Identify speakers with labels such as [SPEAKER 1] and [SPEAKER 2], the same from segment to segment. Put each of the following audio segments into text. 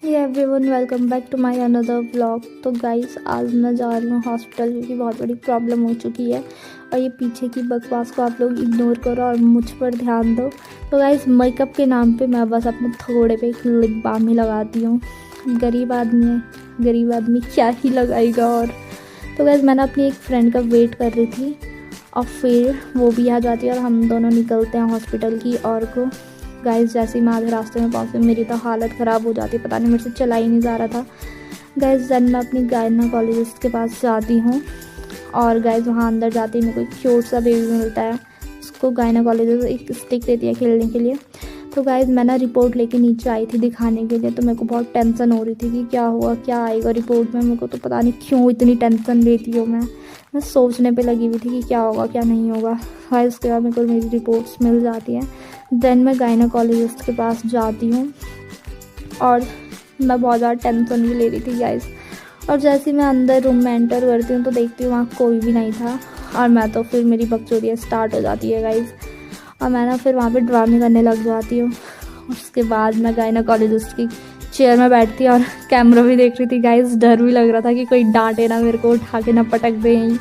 [SPEAKER 1] Everyone welcome back to my another vlog. तो guys आज मैं जा रही हूँ हॉस्पिटल क्योंकि बहुत बड़ी प्रॉब्लम हो चुकी है और ये पीछे की बकवास को आप लोग इग्नोर करो और मुझ पर ध्यान दो। तो गाइस मेकअप के नाम पे मैं बस अपने थोड़े पे एक लिप बाम ही लगाती हूँ। गरीब आदमी है, गरीब आदमी क्या ही लगाएगा। और तो गाइस मैंने अपनी एक फ्रेंड का वेट कर रही थी और फिर वो भी आ जाती है और हम दोनों निकलते हैं हॉस्पिटल की ओर को। गाइस जैसे ही मैं आधे रास्ते में पहुंची मेरी तो हालत ख़राब हो जाती, पता नहीं मेरे से चला ही नहीं जा रहा था। गाइस देन मैं अपनी गायनेकोलॉजिस्ट के पास जाती हूँ और गाइस वहाँ अंदर जाते ही मेरे को एक क्यूट सा बेबी मिलता है। उसको गायनेकोलॉजिस्ट एक स्टिक देती है खेलने के लिए। तो गाइस मैं ना रिपोर्ट लेके नीचे आई थी दिखाने के लिए, तो मेरे को बहुत टेंशन हो रही थी कि क्या हुआ, क्या आएगा रिपोर्ट में। मेरे को तो पता नहीं क्यों इतनी टेंशन लेती हूँ मैं सोचने पे लगी हुई थी कि क्या होगा क्या नहीं होगा। गाइस उसके बाद मेरे को मेरी रिपोर्ट्स मिल जाती हैं। देन मैं गायनेकोलॉजिस्ट के पास जाती हूँ और मैं बहुत ज़्यादा टेंशन भी ले रही थी गाइस। और जैसे ही मैं अंदर रूम में एंटर करती हूँ तो देखती हूँ वहाँ कोई भी नहीं था और मैं तो फिर मेरी बकचोदियाँ स्टार्ट हो जाती है गाइस और मैं ना फिर वहाँ पे ड्रामे करने लग जाती हूँ। उसके बाद मैं गायनेकोलॉजिस्ट की चेयर में बैठती और कैमरा भी देख रही थी गाइस। डर भी लग रहा था कि कोई डांटे ना मेरे को, उठा के ना पटक दे यहीं।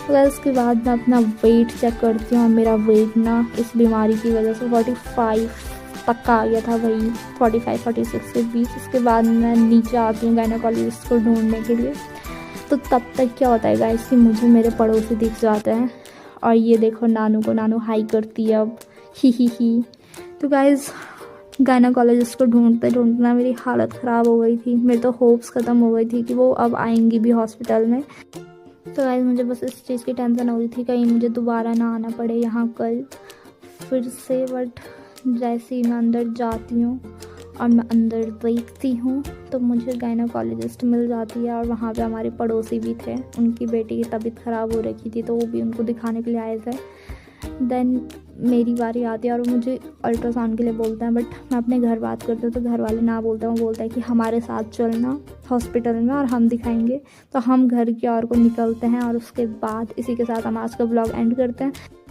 [SPEAKER 1] तो उसके बाद मैं अपना वेट चेक करती हूँ और मेरा वेट ना इस बीमारी की वजह से 45 तक का आ गया था, वही 45-46 के बीच। इसके बाद मैं नीचे आती हूँ गायनेकोलॉजिस्ट को ढूंढने के लिए। तो तब तक क्या होता है गाइस कि मुझे मेरे पड़ोसी दिख जाते हैं और ये देखो नानू को, नानू हाई करती है अब, ही। तो गाइस गायनेकोलॉजिस्ट को ढूंढते ढूंढते ना मेरी हालत ख़राब हो गई थी। मेरी तो होप्स ख़त्म हो गई थी कि वो अब आएंगी भी हॉस्पिटल में। तो गाइस मुझे बस इस चीज़ की टेंशन हो रही थी कहीं मुझे दोबारा ना आना पड़े यहाँ कल फिर से। बट जैसे ही मैं अंदर जाती हूँ और मैं अंदर देखती हूँ तो मुझे गायनेकोलॉजिस्ट मिल जाती है और वहाँ पे हमारे पड़ोसी भी थे। उनकी बेटी की तबीयत ख़राब हो रखी थी तो वो भी उनको दिखाने के लिए आए थे। देन मेरी बारी आती है और वो मुझे अल्ट्रासाउंड के लिए बोलते हैं। बट मैं अपने घर बात करती हूँ तो घर वाले ना बोलते हैं। वो बोलता है कि हमारे साथ चलना हॉस्पिटल में और हम दिखाएंगे। तो हम घर की ओर को निकलते हैं और उसके बाद इसी के साथ हम आज का ब्लॉग एंड करते हैं।